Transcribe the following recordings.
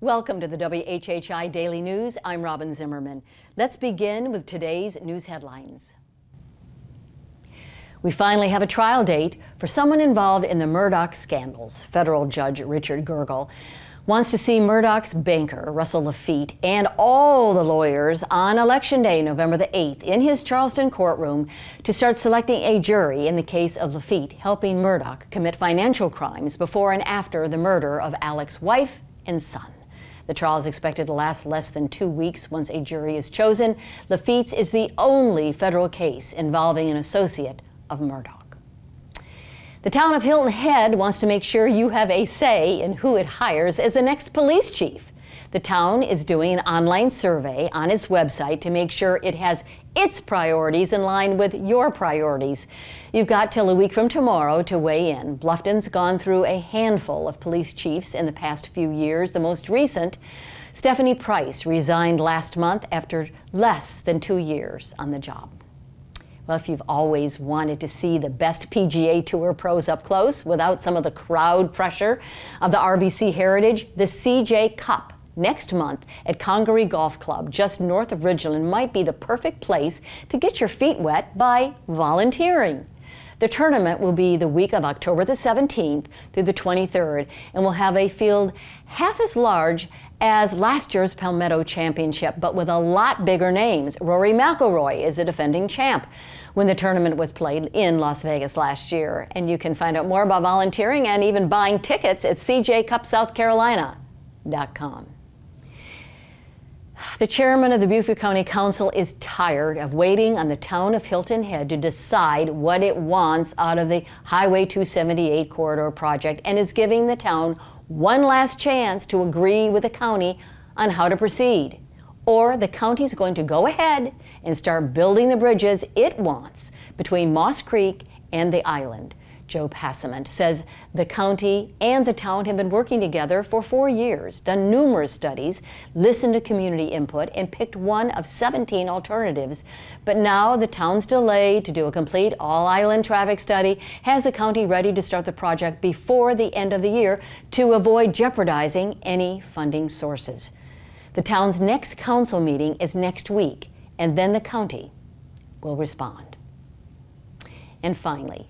Welcome to the WHHI Daily News. I'm Robyn Zimmerman. Let's begin with today's news headlines. We finally have a trial date for someone involved in the Murdoch scandals. Federal Judge Richard Gergel wants to see Murdoch's banker, Russell Laffitte, and all the lawyers on Election Day, November the 8th, in his Charleston courtroom to start selecting a jury in the case of Laffitte helping Murdoch commit financial crimes before and after the murder of Alec's wife and son. The trial is expected to last less than 2 weeks once a jury is chosen. Laffitte's is the only federal case involving an associate of Murdoch. The town of Hilton Head wants to make sure you have a say in who it hires as the next police chief. The town is doing an online survey on its website to make sure it has its priorities in line with your priorities. You've got till a week from tomorrow to weigh in. Bluffton's gone through a handful of police chiefs in the past few years. The most recent, Stephanie Price, resigned last month after less than 2 years on the job. Well, if you've always wanted to see the best PGA Tour pros up close without some of the crowd pressure of the RBC Heritage, the CJ Cup next month at Congaree Golf Club, just north of Ridgeland, might be the perfect place to get your feet wet by volunteering. The tournament will be the week of October the 17th through the 23rd and will have a field half as large as last year's Palmetto Championship, but with a lot bigger names. Rory McIlroy is a defending champ when the tournament was played in Las Vegas last year. And you can find out more about volunteering and even buying tickets at cjcupsouthcarolina.com. The chairman of the Beaufort County Council is tired of waiting on the town of Hilton Head to decide what it wants out of the Highway 278 corridor project and is giving the town one last chance to agree with the county on how to proceed. Or the county's going to go ahead and start building the bridges it wants between Moss Creek and the island. Joe Passament says the county and the town have been working together for 4 years, done numerous studies, listened to community input, and picked one of 17 alternatives. But now the town's delay to do a complete all-island traffic study has the county ready to start the project before the end of the year to avoid jeopardizing any funding sources. The town's next council meeting is next week, and then the county will respond. And finally,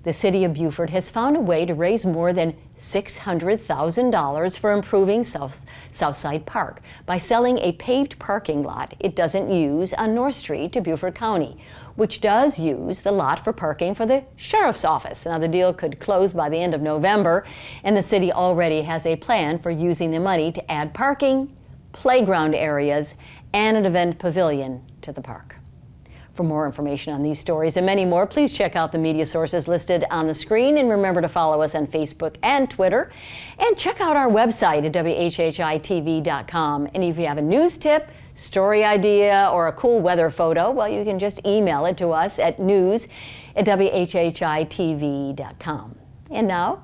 the city of Beaufort has found a way to raise more than $600,000 for improving Southside Park by selling a paved parking lot it doesn't use on North Street to Beaufort County, which does use the lot for parking for the sheriff's office. Now, the deal could close by the end of November, and the city already has a plan for using the money to add parking, playground areas, and an event pavilion to the park. For more information on these stories and many more, please check out the media sources listed on the screen, and remember to follow us on Facebook and Twitter, and check out our website at WHHI-TV.com. And if you have a news tip, story idea, or a cool weather photo, well, you can just email it to us at news@WHHI-TV.com. And now,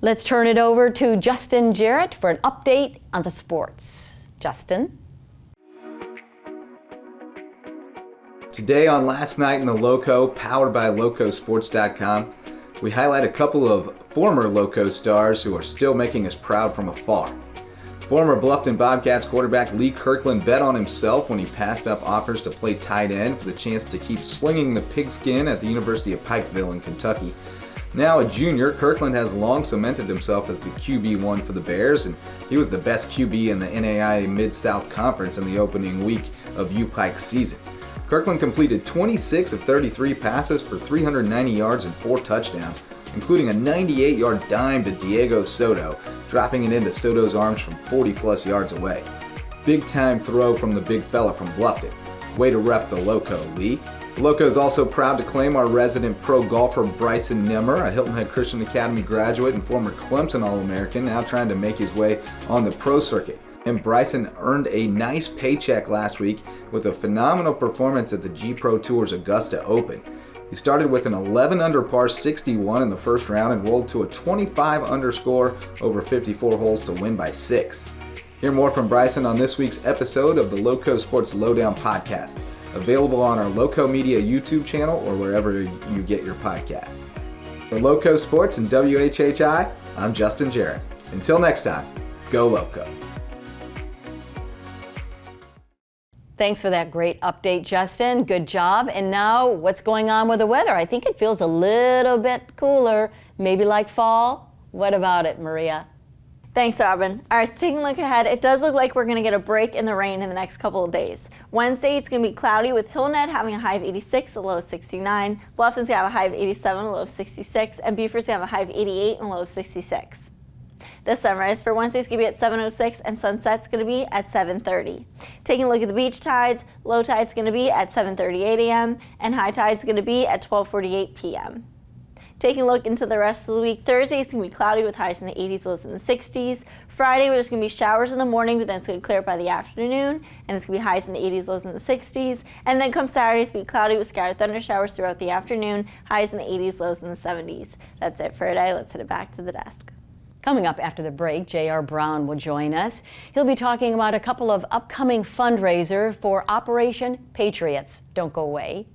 let's turn it over to Justin Jarrett for an update on the sports. Justin? Today on Last Night in the Loco, powered by Locosports.com, we highlight a couple of former Loco stars who are still making us proud from afar. Former Bluffton Bobcats quarterback Lee Kirkland bet on himself when he passed up offers to play tight end for the chance to keep slinging the pigskin at the University of Pikeville in Kentucky. Now a junior, Kirkland has long cemented himself as the QB1 for the Bears, and he was the best QB in the NAIA Mid-South Conference in the opening week of U-Pike's season. Kirkland completed 26 of 33 passes for 390 yards and 4 touchdowns, including a 98-yard dime to Diego Soto, dropping it into Soto's arms from 40-plus yards away. Big-time throw from the big fella from Bluffton. Way to rep the Loco, Lee. The Loco is also proud to claim our resident pro golfer Bryson Nimmer, a Hilton Head Christian Academy graduate and former Clemson All-American, now trying to make his way on the pro circuit. And Bryson earned a nice paycheck last week with a phenomenal performance at the G Pro Tour's Augusta Open. He started with an 11 under par 61 in the first round and rolled to a 25 under score over 54 holes to win by 6. Hear more from Bryson on this week's episode of the Loco Sports Lowdown podcast, available on our Loco Media YouTube channel or wherever you get your podcasts. For Loco Sports and WHHI, I'm Justin Jarrett. Until next time, go Loco. Thanks for that great update, Justin. Good job. And now, what's going on with the weather? I think it feels a little bit cooler, maybe like fall. What about it, Maria? Thanks, Robyn. All right, so taking a look ahead, it does look like we're going to get a break in the rain in the next couple of days. Wednesday, it's going to be cloudy with Hilton having a high of 86, a low of 69. Bluffton's going to have a high of 87, a low of 66. And Beaufort's going to have a high of 88 and a low of 66. The sunrise for Wednesday is going to be at 7:06 and sunset's going to be at 7:30. Taking a look at the beach tides, low tide's going to be at 7:38 a.m. and high tide's going to be at 12:48 p.m. Taking a look into the rest of the week, Thursday it's going to be cloudy with highs in the 80s, lows in the 60s. Friday there's going to be showers in the morning, but then it's going to clear up by the afternoon, and it's going to be highs in the 80s, lows in the 60s. And then come Saturday, it's going to be cloudy with scattered thunder showers throughout the afternoon, highs in the 80s, lows in the 70s. That's it for today. Let's head it back to the desk. Coming up after the break, J.R. Brown will join us. He'll be talking about a couple of upcoming fundraisers for Operation Patriots. Don't go away.